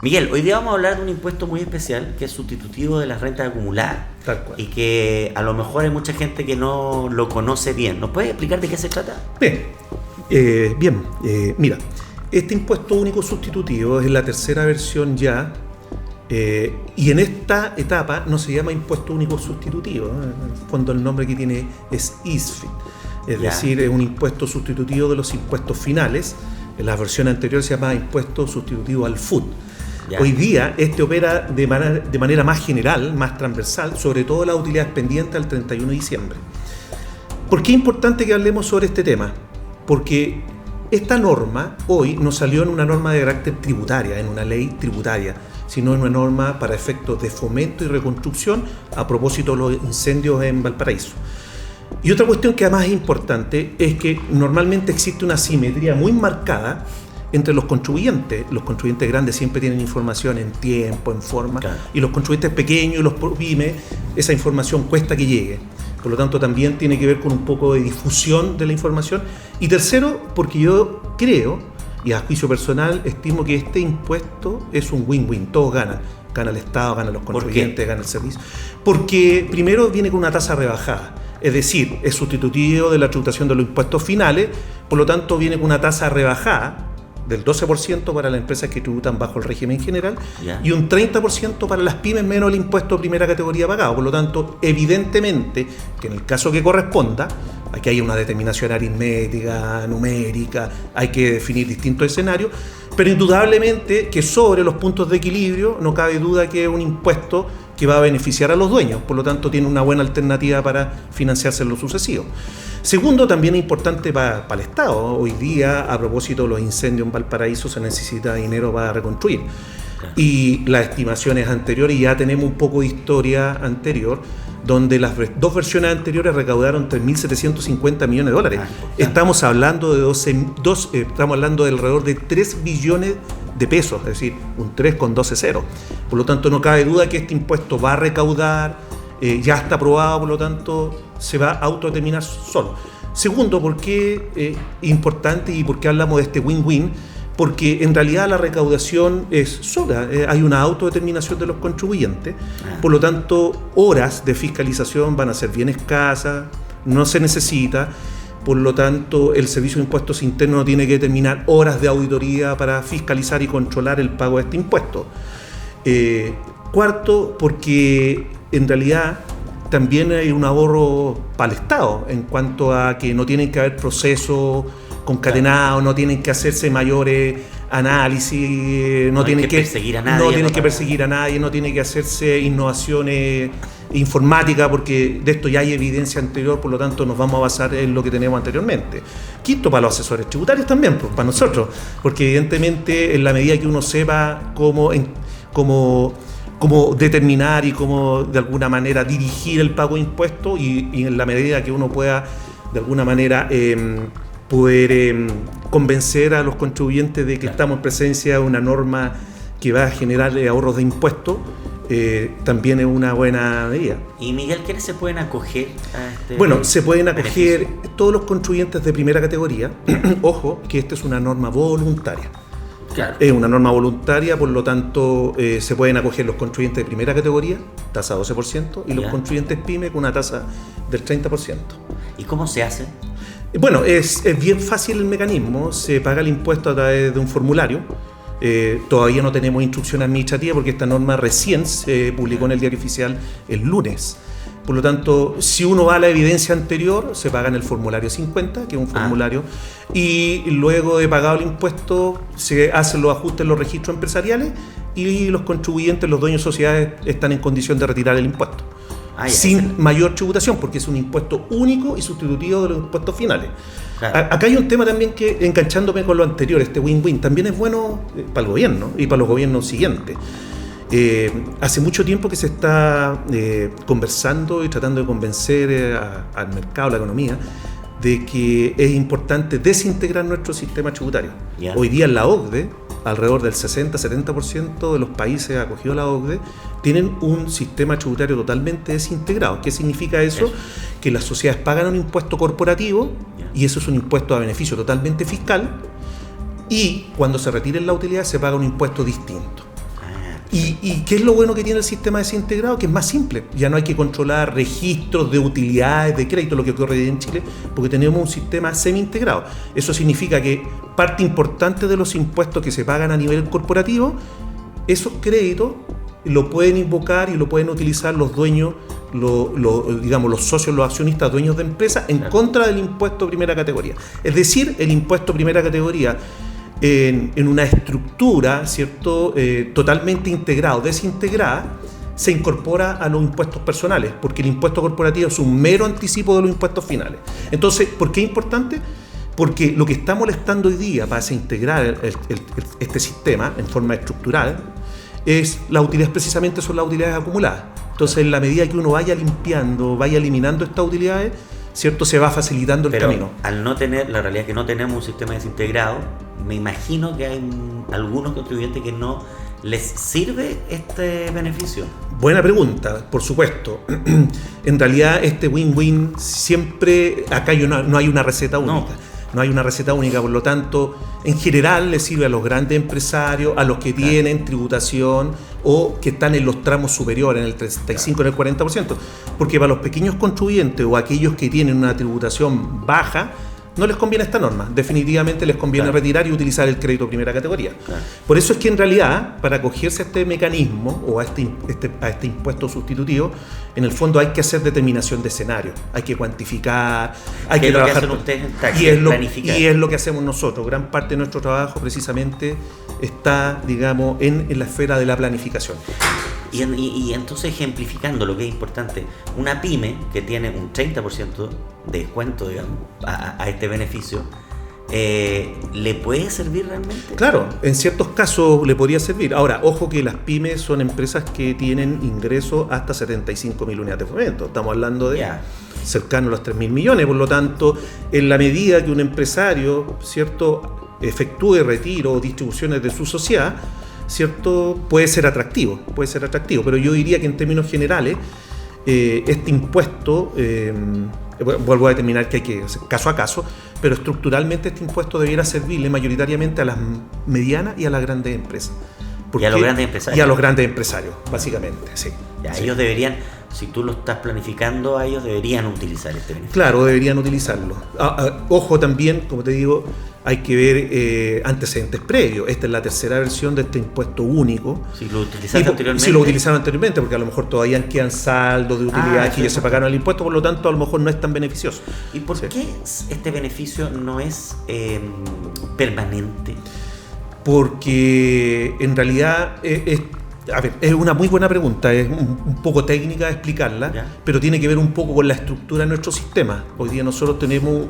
Miguel, hoy día vamos a hablar de un impuesto muy especial que es sustitutivo de las rentas acumuladas. Tal cual. Y que a lo mejor hay mucha gente que no lo conoce bien. ¿Nos puedes explicar de qué se trata? Mira, este impuesto único sustitutivo es la tercera versión ya, y en esta etapa no se llama impuesto único sustitutivo, ¿no? En el fondo el nombre que tiene es ISFIT, es decir, es un impuesto sustitutivo de los impuestos finales. En la versión anterior se llama impuesto sustitutivo al FUT. Ya. Hoy día este opera de manera más general, más transversal, sobre todo las utilidades pendientes al 31 de diciembre. ¿Por qué es importante que hablemos sobre este tema? Porque esta norma hoy no salió en una norma de carácter tributaria, en una ley tributaria, sino en una norma para efectos de fomento y reconstrucción a propósito de los incendios en Valparaíso. Y otra cuestión que además es importante es que normalmente existe una asimetría muy marcada entre los contribuyentes. Los contribuyentes grandes siempre tienen información en tiempo, en forma, claro, y los contribuyentes pequeños y los pymes, esa información cuesta que llegue. Por lo tanto, también tiene que ver con un poco de difusión de la información. Y tercero, porque yo creo, y a juicio personal, estimo que este impuesto es un win-win, todos ganan. Gana el Estado, ganan los contribuyentes, gana el servicio. Porque primero viene con una tasa rebajada, es decir, es sustitutivo de la tributación de los impuestos finales, por lo tanto viene con una tasa rebajada del 12% para las empresas que tributan bajo el régimen general, y un 30% para las pymes menos el impuesto de primera categoría pagado. Por lo tanto, evidentemente, que en el caso que corresponda, aquí hay una determinación aritmética, numérica, hay que definir distintos escenarios, pero indudablemente que sobre los puntos de equilibrio no cabe duda que es un impuesto que va a beneficiar a los dueños, por lo tanto tiene una buena alternativa para financiarse en lo sucesivo. Segundo, también es importante para el Estado. Hoy día, a propósito de los incendios en Valparaíso, se necesita dinero para reconstruir. Y las estimaciones anteriores, ya tenemos un poco de historia anterior, donde las dos versiones anteriores recaudaron 3.750 millones de dólares. Estamos hablando estamos hablando de alrededor de 3 billones de pesos, es decir, un 3 con 12 ceros. Por lo tanto, no cabe duda que este impuesto va a recaudar, ya está aprobado, por lo tanto, se va a autodeterminar solo. Segundo, ¿por qué es importante y por qué hablamos de este win-win? Porque en realidad la recaudación es sola, hay una autodeterminación de los contribuyentes, por lo tanto, horas de fiscalización van a ser bien escasas, no se necesita. Por lo tanto, el Servicio de Impuestos Internos no tiene que determinar horas de auditoría para fiscalizar y controlar el pago de este impuesto. Cuarto, porque en realidad también hay un ahorro para el Estado en cuanto a que no tienen que haber procesos concatenados, no tienen que hacerse mayores análisis, no tienen que perseguir a nadie, no tienen que hacerse innovaciones informática, porque de esto ya hay evidencia anterior, por lo tanto nos vamos a basar en lo que tenemos anteriormente. Quinto, para los asesores tributarios también, pues, para nosotros, porque evidentemente en la medida que uno sepa cómo determinar y cómo de alguna manera dirigir el pago de impuestos, y en la medida que uno pueda de alguna manera poder convencer a los contribuyentes de que estamos en presencia de una norma que va a generar ahorros de impuestos, también es una buena medida. Y Miguel, ¿quiénes se pueden acoger a este? Bueno, se pueden acoger todos los contribuyentes de primera categoría. Ojo, que esta es una norma voluntaria. Claro. Es una norma voluntaria, por lo tanto se pueden acoger los contribuyentes de primera categoría, tasa 12%, y los contribuyentes PYME con una tasa del 30%. ¿Y cómo se hace? Bueno, es bien fácil el mecanismo. Se paga el impuesto a través de un formulario. Todavía no tenemos instrucción administrativa porque esta norma recién se publicó en el Diario Oficial el lunes. Por lo tanto, si uno va a la evidencia anterior, se paga en el formulario 50, que es un formulario, y luego de pagado el impuesto se hacen los ajustes en los registros empresariales y los contribuyentes, los dueños de sociedades, están en condición de retirar el impuesto. Sin mayor tributación, porque es un impuesto único y sustitutivo de los impuestos finales. Claro. Acá hay un tema también que, enganchándome con lo anterior, este win-win, también es bueno para el gobierno y para los gobiernos siguientes. Hace mucho tiempo que se está conversando y tratando de convencer al mercado, a la economía, de que es importante desintegrar nuestro sistema tributario. Hoy día en la OCDE, alrededor del 60-70% de los países acogidos a la OCDE tienen un sistema tributario totalmente desintegrado. ¿Qué significa eso? Que las sociedades pagan un impuesto corporativo, y eso es un impuesto a beneficio totalmente fiscal, y cuando se retiren la utilidad se paga un impuesto distinto. ¿Y qué es lo bueno que tiene el sistema desintegrado? Que es más simple. Ya no hay que controlar registros de utilidades, de crédito, lo que ocurre en Chile, porque tenemos un sistema semi-integrado. Eso significa que parte importante de los impuestos que se pagan a nivel corporativo, esos créditos lo pueden invocar y lo pueden utilizar los dueños, digamos, los socios, los accionistas, dueños de empresas, en contra del impuesto primera categoría. Es decir, el impuesto primera categoría en una estructura, ¿cierto?, totalmente integrado, desintegrada, se incorpora a los impuestos personales, porque el impuesto corporativo es un mero anticipo de los impuestos finales. Entonces, ¿por qué es importante? Porque lo que está molestando hoy día para desintegrar este sistema en forma estructural es las utilidades, precisamente son las utilidades acumuladas. Entonces, en la medida que uno vaya limpiando, vaya eliminando estas utilidades, ¿cierto?, se va facilitando el camino. Al no tener, la realidad es que no tenemos un sistema desintegrado, me imagino que hay algunos contribuyentes que no les sirve este beneficio. Buena pregunta, por supuesto. En realidad, este win-win siempre, acá no hay una receta única. No hay una receta única, por lo tanto, en general le sirve a los grandes empresarios, a los que tienen tributación o que están en los tramos superiores, en el 35, en el 40%, porque para los pequeños contribuyentes o aquellos que tienen una tributación baja, no les conviene esta norma. Definitivamente les conviene retirar y utilizar el crédito primera categoría. Por eso es que en realidad, para acogerse a este mecanismo o a este impuesto sustitutivo, en el fondo hay que hacer determinación de escenario, hay que cuantificar, hay que trabajar. ¿Qué hacen ustedes en taxi? Y es lo que hacemos nosotros. Gran parte de nuestro trabajo precisamente está, digamos, en la esfera de la planificación. Y entonces, ejemplificando lo que es importante, una pyme que tiene un 30% de descuento, digamos, a este beneficio, ¿le puede servir realmente? Claro, en ciertos casos le podría servir. Ahora, ojo que las pymes son empresas que tienen ingresos hasta 75.000 unidades de fomento. Estamos hablando de cercano a los 3.000 millones. Por lo tanto, en la medida que un empresario, ¿cierto?, efectúe retiro o distribuciones de su sociedad, ¿cierto?, puede ser atractivo, pero yo diría que en términos generales este impuesto, vuelvo a determinar que hay que hacer caso a caso, pero estructuralmente este impuesto debiera servirle mayoritariamente a las medianas y a las grandes empresas. Y a los grandes empresarios. Y a los grandes empresarios, básicamente, sí. Ellos deberían, si tú lo estás planificando, ellos deberían utilizar este beneficio. Claro, deberían utilizarlo. Ojo también, como te digo, hay que ver antecedentes previos. Esta es la tercera versión de este impuesto único. Si lo utilizaron anteriormente. Si lo utilizaron anteriormente, porque a lo mejor todavía quedan saldos de utilidades que ya se pagaron el impuesto, por lo tanto a lo mejor no es tan beneficioso. ¿Y por qué este beneficio no es permanente? Porque en realidad es una muy buena pregunta, es un poco técnica explicarla, pero tiene que ver un poco con la estructura de nuestro sistema. Hoy día nosotros tenemos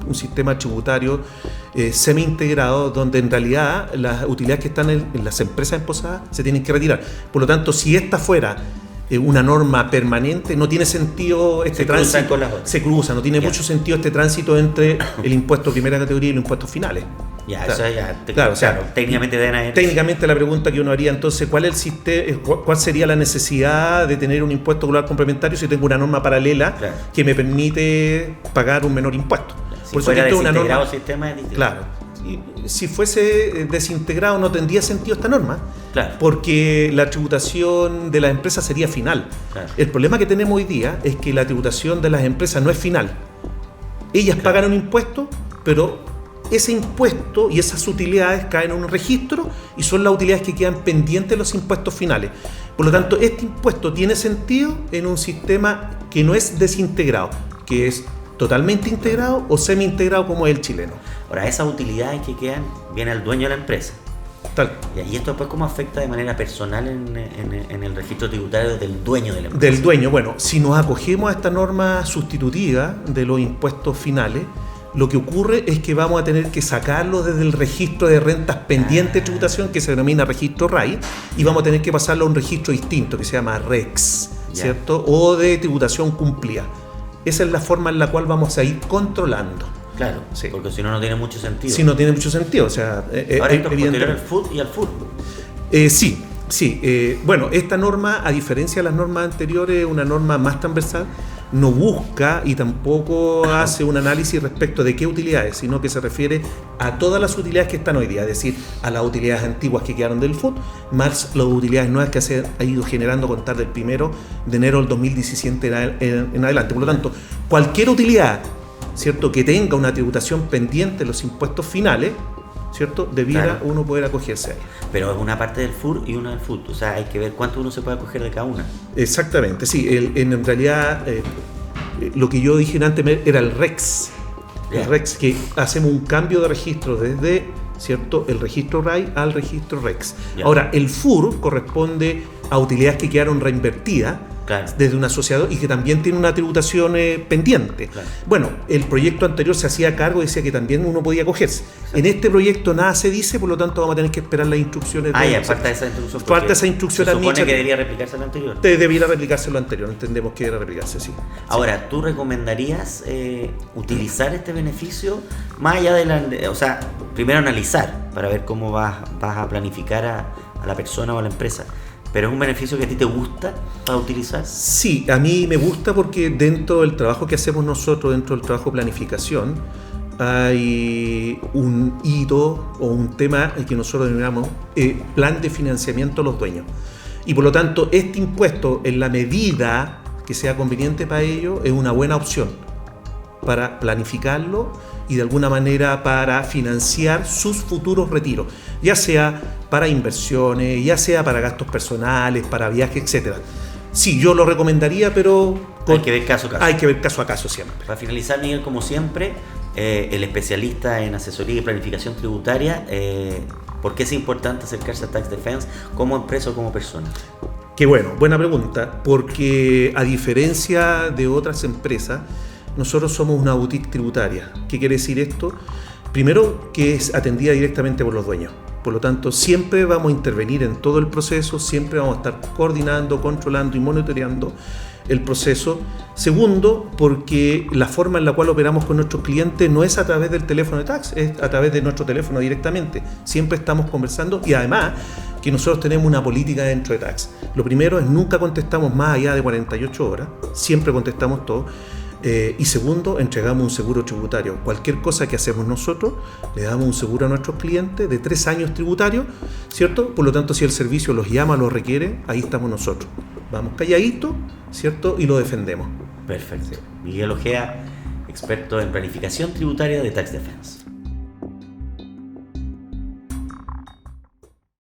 un sistema tributario semi-integrado donde en realidad las utilidades que están en las empresas emposadas se tienen que retirar. Por lo tanto, si esta fuera una norma permanente, no tiene sentido este tránsito. Se cruza, no tiene mucho sentido este tránsito entre el impuesto primera categoría y los impuestos finales. Técnicamente la pregunta que uno haría entonces, ¿cuál sería la necesidad de tener un impuesto global complementario si tengo una norma paralela que me permite pagar un menor impuesto? Si fuera desintegrado el sistema es distinto. Claro. Si fuese desintegrado no tendría sentido esta norma, porque la tributación de las empresas sería final. El problema que tenemos hoy día es que la tributación de las empresas no es final. Ellas pagan un impuesto, pero ese impuesto y esas utilidades caen en un registro y son las utilidades que quedan pendientes de los impuestos finales. Por lo tanto, este impuesto tiene sentido en un sistema que no es desintegrado, que es totalmente integrado o semi-integrado como es el chileno. Ahora, esas utilidades que quedan viene al dueño de la empresa. ¿Y esto después cómo afecta de manera personal en el registro tributario del dueño de la empresa? Del dueño, bueno, si nos acogemos a esta norma sustitutiva de los impuestos finales, lo que ocurre es que vamos a tener que sacarlo desde el registro de rentas pendientes de tributación, que se denomina registro RAI, y vamos a tener que pasarlo a un registro distinto que se llama REX, ¿cierto? O de tributación cumplida. Esa es la forma en la cual vamos a ir controlando. Claro, porque si no, no tiene mucho sentido. Si no tiene mucho sentido, o sea... Ahora esto es posterior al FUT y al FUR. Sí. Bueno, esta norma, a diferencia de las normas anteriores, es una norma más transversal. no busca y tampoco hace un análisis respecto de qué utilidades, sino que se refiere a todas las utilidades que están hoy día, es decir, a las utilidades antiguas que quedaron del FUT, más las utilidades nuevas que se ha ido generando a contar del 1 de enero del 2017 en adelante. Por lo tanto, cualquier utilidad, ¿cierto?, que tenga una tributación pendiente en los impuestos finales, ¿cierto?, debiera uno poder acogerse a ella. Pero es una parte del FUR y una del FUT, o sea, hay que ver cuánto uno se puede acoger de cada una. Exactamente, sí, en realidad lo que yo dije antes era el REX. El REX, que hacemos un cambio de registro desde, ¿cierto?, el registro RAI al registro REX. Ahora, el FUR corresponde a utilidades que quedaron reinvertidas desde un asociado y que también tiene una tributación pendiente. Bueno, el proyecto anterior se hacía cargo y decía que también uno podía acogerse. En este proyecto nada se dice, por lo tanto vamos a tener que esperar las instrucciones. Falta esa instrucción. Falta esa instrucción. Se supone que debería replicarse lo anterior. Debiera replicarse lo anterior, entendemos que debería replicarse, sí. Ahora, ¿tú recomendarías utilizar este beneficio más allá de o sea, primero analizar para ver cómo vas a planificar a la persona o a la empresa? ¿Pero es un beneficio que a ti te gusta para utilizar? Sí, a mí me gusta porque dentro del trabajo que hacemos nosotros, dentro del trabajo de planificación, hay un hito o un tema que nosotros denominamos plan de financiamiento a los dueños. Y por lo tanto, este impuesto, en la medida que sea conveniente para ellos, es una buena opción para planificarlo y de alguna manera para financiar sus futuros retiros, ya sea para inversiones, ya sea para gastos personales, para viajes, etc. Sí, yo lo recomendaría, pero hay que ver caso a caso. Hay que ver caso a caso siempre. Para finalizar, Miguel, como siempre, el especialista en asesoría y planificación tributaria, ¿por qué es importante acercarse a Tax Defense como empresa o como persona? Qué bueno, buena pregunta, porque a diferencia de otras empresas, nosotros somos una boutique tributaria. ¿Qué quiere decir esto? Primero, que es atendida directamente por los dueños. Por lo tanto, siempre vamos a intervenir en todo el proceso, siempre vamos a estar coordinando, controlando y monitoreando el proceso. Segundo, porque la forma en la cual operamos con nuestros clientes no es a través del teléfono de Tax, es a través de nuestro teléfono directamente. Siempre estamos conversando y además que nosotros tenemos una política dentro de Tax. Lo primero es nunca contestamos más allá de 48 horas, siempre contestamos todo. Y segundo, entregamos un seguro tributario. Cualquier cosa que hacemos nosotros, le damos un seguro a nuestros clientes de 3 años tributarios, ¿cierto? Por lo tanto, si el servicio los llama, los requiere, ahí estamos nosotros. Vamos calladitos, ¿cierto? Y lo defendemos. Perfecto. Miguel Ojea, experto en planificación tributaria de Tax Defense.